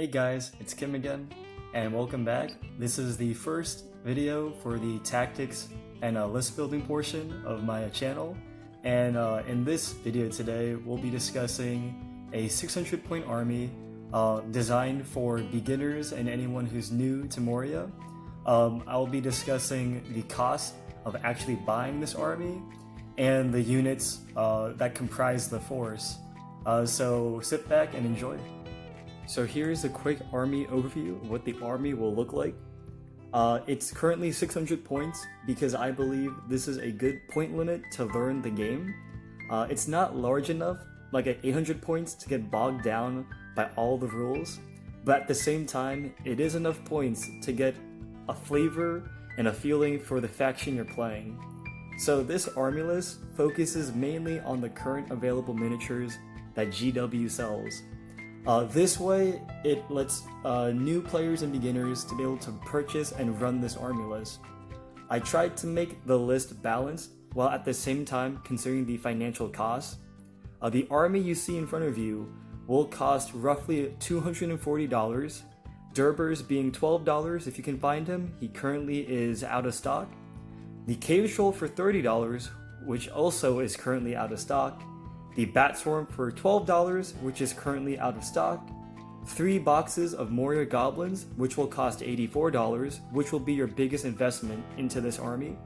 Hey guys, it's Kim again, and welcome back. This is the first video for the tactics and list building portion of my channel, and in this video today we'll be discussing a 600 point army designed for beginners and anyone who's new to Moria. I'll be discussing the cost of actually buying this army and the units that comprise the force. So sit back and enjoy. So here's a quick army overview of what the army will look like. It's currently 600 points because I believe this is a good point limit to learn the game. It's not large enough, like at 800 points, to get bogged down by all the rules, but at the same time, it is enough points to get a flavor and a feeling for the faction you're playing. So this army list focuses mainly on the current available miniatures that GW sells. This way, it lets new players and beginners to be able to purchase and run this army list. I tried to make the list balanced while at the same time considering the financial costs. The army you see in front of you will cost roughly $240, Durbers being $12 if you can find him. He currently is out of stock. The Cave Troll for $30, which also is currently out of stock. The Bat Swarm for $12, which is currently out of stock. 3 boxes of Moria Goblins, which will cost $84, which will be your biggest investment into this army.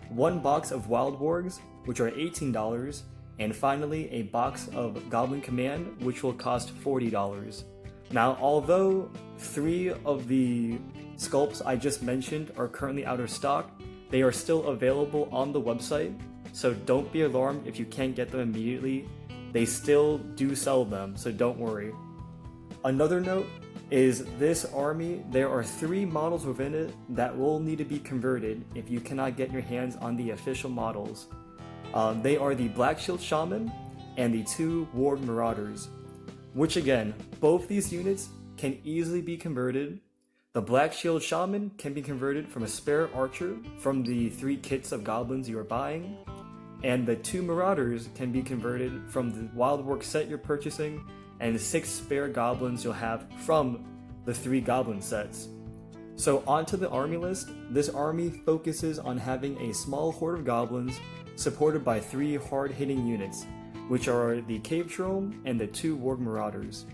1 box of Wild Wargs, which are $18. And finally, a box of Goblin Command, which will cost $40. Now, although 3 of the sculpts I just mentioned are currently out of stock, they are still available on the website. So don't be alarmed if you can't get them immediately. They still do sell them, so don't worry. Another note is this army, there are 3 models within it that will need to be converted if you cannot get your hands on the official models. They are the Black Shield Shaman and the 2 Warg Marauders, which again, both these units can easily be converted. The Black Shield Shaman can be converted from a spare archer from the 3 kits of goblins you are buying. And the 2 Marauders can be converted from the Wild Warg set you're purchasing and the 6 spare goblins you'll have from the 3 goblin sets. So onto the army list. This army focuses on having a small horde of goblins supported by 3 hard-hitting units, which are the Cave Troll and the 2 Warg Marauders.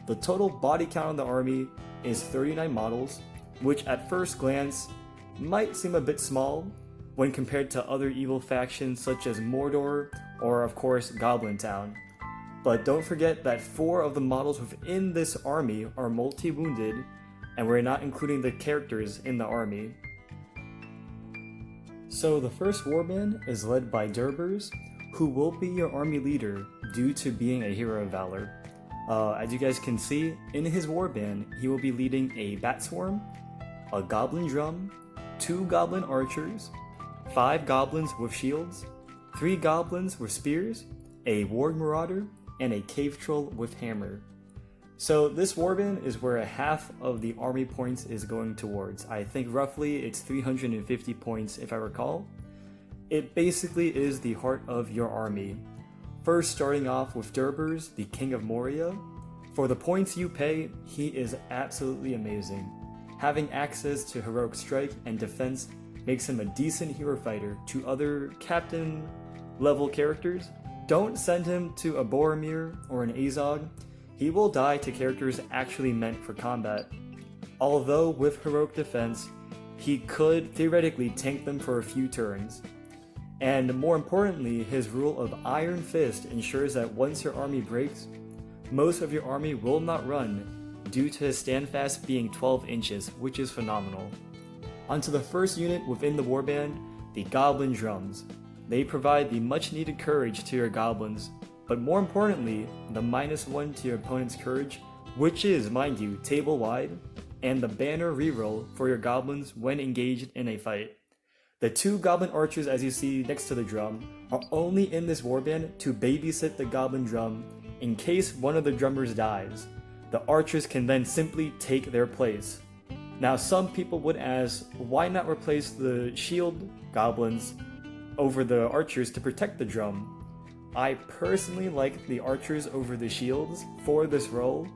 The total body count of the army is 39 models, which at first glance might seem a bit small when compared to other evil factions such as Mordor or of course Goblin Town. But don't forget that 4 of the models within this army are multi-wounded, and we're not including the characters in the army. So the first warband is led by Durbers, who will be your army leader due to being a hero of valor. As you guys can see, in his warband, he will be leading a Bat Swarm, a Goblin Drum, 2 Goblin Archers, 5 goblins with shields, 3 goblins with spears, a Warg Marauder, and a Cave Troll with hammer. So this warband is where half of the army points is going towards. I think roughly it's 350 points if I recall. It basically is the heart of your army. First starting off with Durbers, the King of Moria. For the points you pay, he is absolutely amazing. Having access to Heroic Strike and Defense makes him a decent hero fighter to other captain level characters. Don't send him to a Boromir or an Azog. He will die to characters actually meant for combat. Although with Heroic Defense, he could theoretically tank them for a few turns. And more importantly, his rule of Iron Fist ensures that once your army breaks, most of your army will not run due to his standfast being 12 inches, which is phenomenal. Onto the first unit within the warband, the Goblin Drums. They provide the much needed courage to your goblins, but more importantly, the -1 to your opponent's courage, which is, mind you, table wide, and the banner reroll for your goblins when engaged in a fight. The 2 Goblin Archers, as you see next to the drum, are only in this warband to babysit the Goblin Drum in case one of the drummers dies. The archers can then simply take their place. Now some people would ask, why not replace the shield goblins over the archers to protect the drum? I personally like the archers over the shields for this role.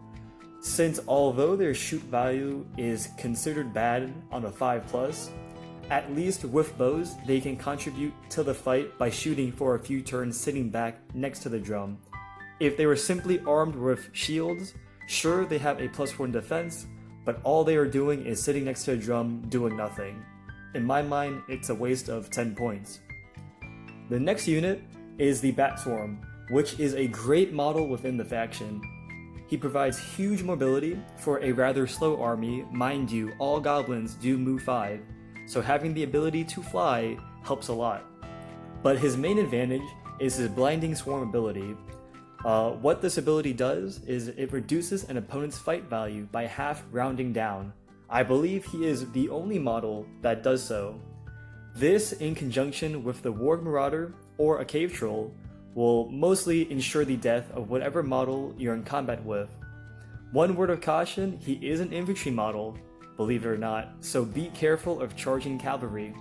since although their shoot value is considered bad on a 5+, at least with bows, they can contribute to the fight by shooting for a few turns sitting back next to the drum. If they were simply armed with shields, sure, they have a +1 defense, but all they are doing is sitting next to a drum doing nothing. In my mind, it's a waste of 10 points. The next unit is the Bat Swarm, which is a great model within the faction. He provides huge mobility for a rather slow army. Mind you, all goblins do move 5, so having the ability to fly helps a lot. But his main advantage is his Blinding Swarm ability. What this ability does is it reduces an opponent's fight value by half, rounding down. I believe he is the only model that does so. This, in conjunction with the Warg Marauder or a Cave Troll, will mostly ensure the death of whatever model you're in combat with. One word of caution, he is an infantry model, believe it or not, so be careful of charging cavalry.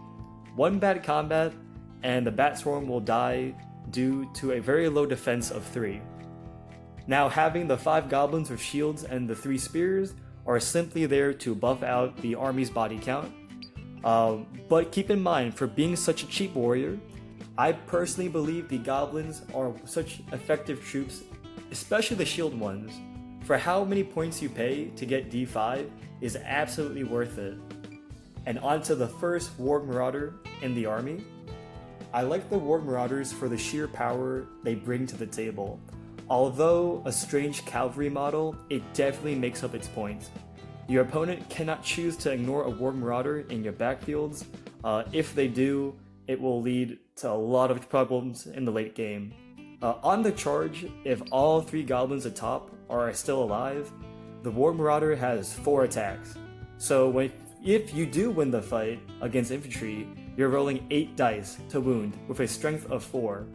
One bad combat and the Bat Swarm will die due to a very low defense of 3. Now, having the 5 goblins with shields and the 3 spears are simply there to buff out the army's body count. But keep in mind, for being such a cheap warrior, I personally believe the goblins are such effective troops, especially the shield ones. For how many points you pay to get D5 is absolutely worth it. And onto the first Warg Marauder in the army. I like the Warg Marauders for the sheer power they bring to the table. Although a strange cavalry model, it definitely makes up its points. Your opponent cannot choose to ignore a Warg Marauder in your backfields. If they do, it will lead to a lot of problems in the late game. On the charge, if all 3 goblins atop are still alive, the Warg Marauder has 4 attacks. So if you do win the fight against infantry, you're rolling 8 dice to wound with a strength of 4.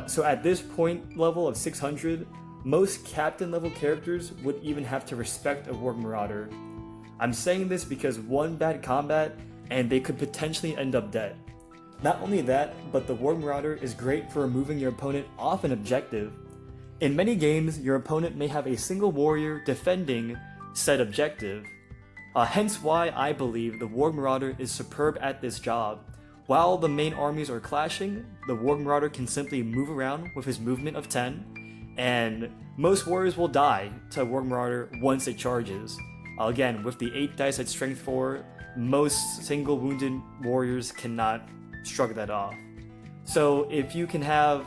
So at this point level of 600, most captain level characters would even have to respect a Warg Marauder. I'm saying this because one bad combat and they could potentially end up dead. Not only that, but the Warg Marauder is great for removing your opponent off an objective. In many games, your opponent may have a single warrior defending said objective. Hence why I believe the Warg Marauder is superb at this job. While the main armies are clashing, the Warg Marauder can simply move around with his movement of 10, and most warriors will die to Warg Marauder once it charges. Again, with the 8 dice at strength 4, most single wounded warriors cannot shrug that off. So if you can have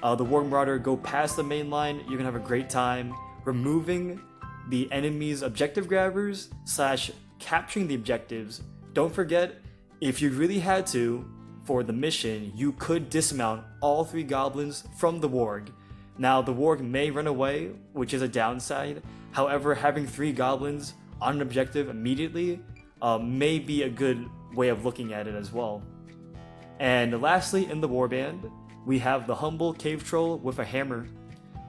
the Warg Marauder go past the main line, you can have a great time removing the enemy's objective grabbers / capturing the objectives. Don't forget, if you really had to, for the mission, you could dismount all 3 goblins from the Warg. Now, the Warg may run away, which is a downside. However, having 3 goblins on an objective immediately may be a good way of looking at it as well. And lastly, in the Warband, we have the humble Cave Troll with a hammer.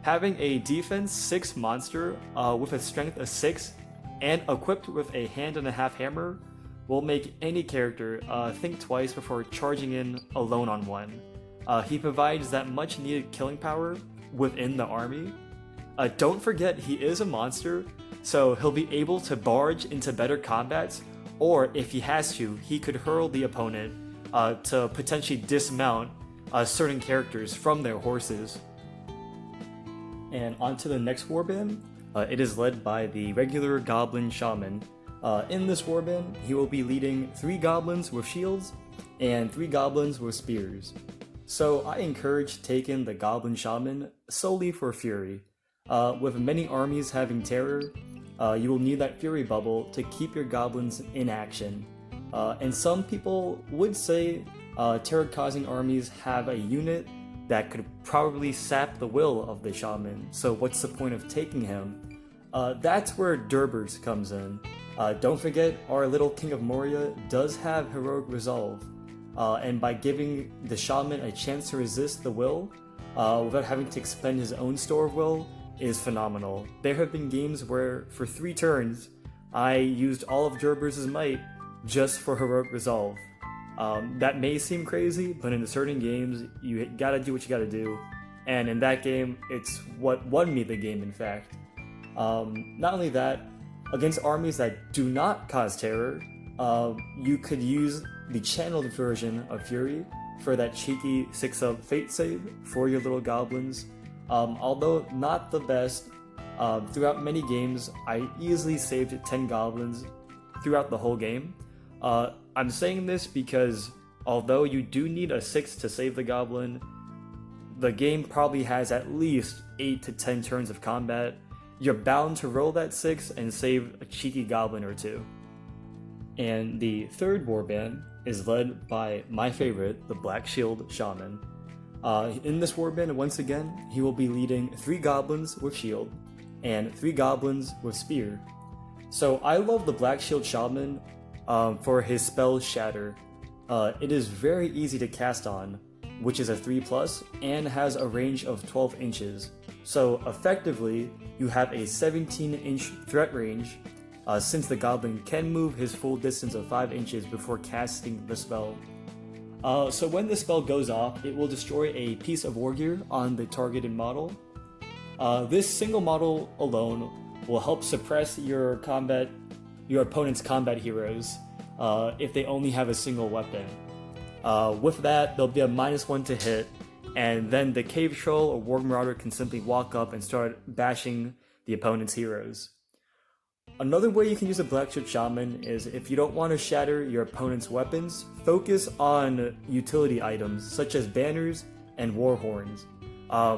Having a defense 6 monster with a strength of 6 and equipped with a hand-and-a-half hammer will make any character think twice before charging in alone on one. He provides that much needed killing power within the army. Don't forget, he is a monster, so he'll be able to barge into better combats, or if he has to, he could hurl the opponent to potentially dismount certain characters from their horses. And onto the next warband. It is led by the regular Goblin Shaman. In this warband, he will be leading 3 goblins with shields and 3 goblins with spears. So I encourage taking the Goblin Shaman solely for Fury. With many armies having terror, you will need that Fury bubble to keep your goblins in action. And some people would say terror-causing armies have a unit that could probably sap the will of the Shaman, so what's the point of taking him? That's where Durbers comes in. Don't forget, our little King of Moria does have heroic resolve, and by giving the Shaman a chance to resist the will without having to expend his own store of will is phenomenal. There have been games where for 3 turns I used all of Durbers' might just for heroic resolve. That may seem crazy, but in certain games you gotta do what you gotta do, and in that game it's what won me the game, in fact. Not only that, against armies that do not cause terror, you could use the channeled version of Fury for that cheeky 6-up fate save for your little goblins. Although not the best, throughout many games I easily saved 10 goblins throughout the whole game. I'm saying this because although you do need a 6 to save the goblin, the game probably has at least 8 to 10 turns of combat. You're bound to roll that 6 and save a cheeky goblin or two. And the third warband is led by my favorite, the Black Shield Shaman. In this warband, once again, he will be leading 3 goblins with shield and 3 goblins with spear. So I love the Black Shield Shaman for his spell Shatter. It is very easy to cast on, which is a 3+, and has a range of 12 inches. So effectively, you have a 17-inch threat range, since the goblin can move his full distance of 5 inches before casting the spell. So when the spell goes off, it will destroy a piece of war gear on the targeted model. This single model alone will help suppress your opponent's combat heroes if they only have a single weapon. With that, there'll be a -1 to hit, and then the Cave Troll or Warg Marauder can simply walk up and start bashing the opponent's heroes. Another way you can use a Black Shield Shaman is if you don't want to shatter your opponent's weapons, focus on utility items such as banners and war horns.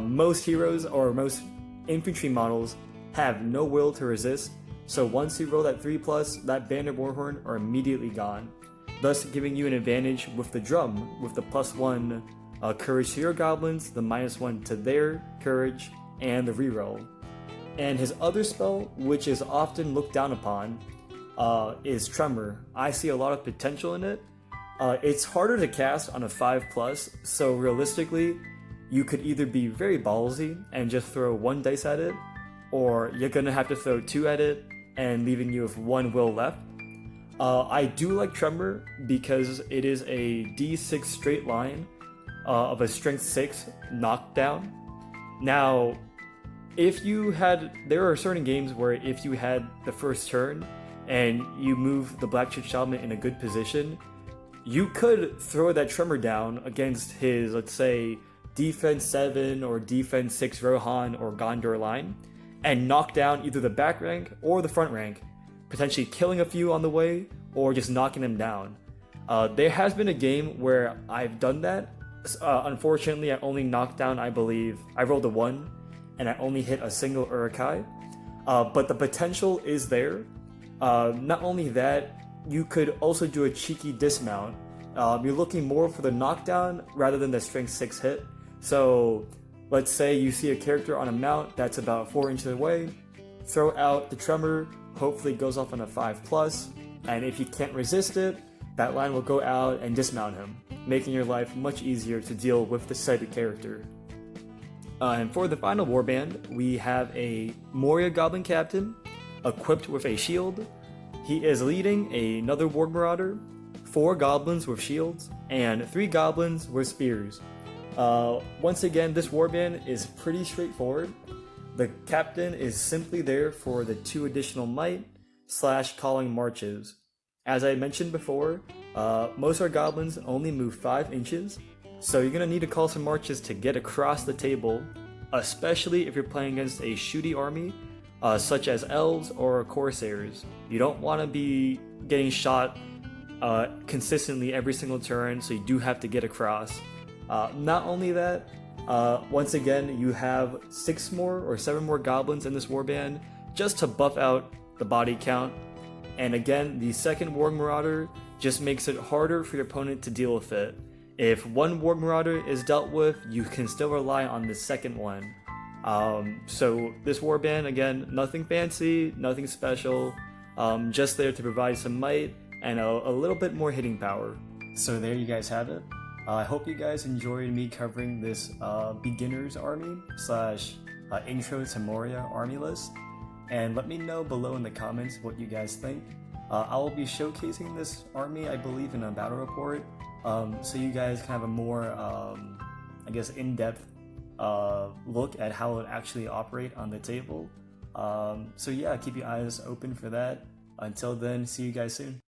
Most heroes or most infantry models have no will to resist, so once you roll that 3+, that banner war horn are immediately gone, thus giving you an advantage with the drum, with the +1 courage to your goblins, the -1 to their courage, and the reroll. And his other spell, which is often looked down upon, is Tremor. I see a lot of potential in it. It's harder to cast on a 5+, so realistically, you could either be very ballsy and just throw 1 dice at it, or you're gonna have to throw 2 at it and leaving you with 1 will left. I do like Tremor because it is a D6 straight line of a strength 6 knockdown. Now, there are certain games where if you had the first turn and you move the Black Shield Shaman in a good position, you could throw that Tremor down against his, let's say, defense 7 or defense 6 Rohan or Gondor line and knock down either the back rank or the front rank, potentially killing a few on the way or just knocking them down. There has been a game where I've done that. Unfortunately, I only knocked down, I believe, I rolled a 1 and I only hit a single Uruk-hai, but the potential is there. Not only that, you could also do a cheeky dismount. You're looking more for the knockdown rather than the strength 6 hit. So let's say you see a character on a mount that's about 4 inches away, throw out the Tremor, hopefully it goes off on a 5+, and if you can't resist it, that line will go out and dismount him, making your life much easier to deal with the sighted character. And for the final warband, we have a Moria Goblin Captain, equipped with a shield. He is leading another Warg Marauder, 4 goblins with shields, and 3 goblins with spears. Once again, this warband is pretty straightforward. The captain is simply there for the 2 additional might / calling marches. As I mentioned before, most of our goblins only move 5 inches, so you're going to need to call some marches to get across the table, especially if you're playing against a shooty army, such as elves or corsairs. You don't want to be getting shot consistently every single turn, so you do have to get across. Not only that, once again, you have 6 more or 7 more goblins in this warband just to buff out the body count. And again, the second Warg Marauder just makes it harder for your opponent to deal with it. If one Warg Marauder is dealt with, you can still rely on the second one. So this warband, again, nothing fancy, nothing special, just there to provide some might and a little bit more hitting power. So there you guys have it. I hope you guys enjoyed me covering this beginner's army / intro to Moria army list, and let me know below in the comments what you guys think. I will be showcasing this army, I believe, in a battle report, so you guys can have a more, I guess, in-depth look at how it actually operates on the table. So yeah, keep your eyes open for that. Until then, see you guys soon.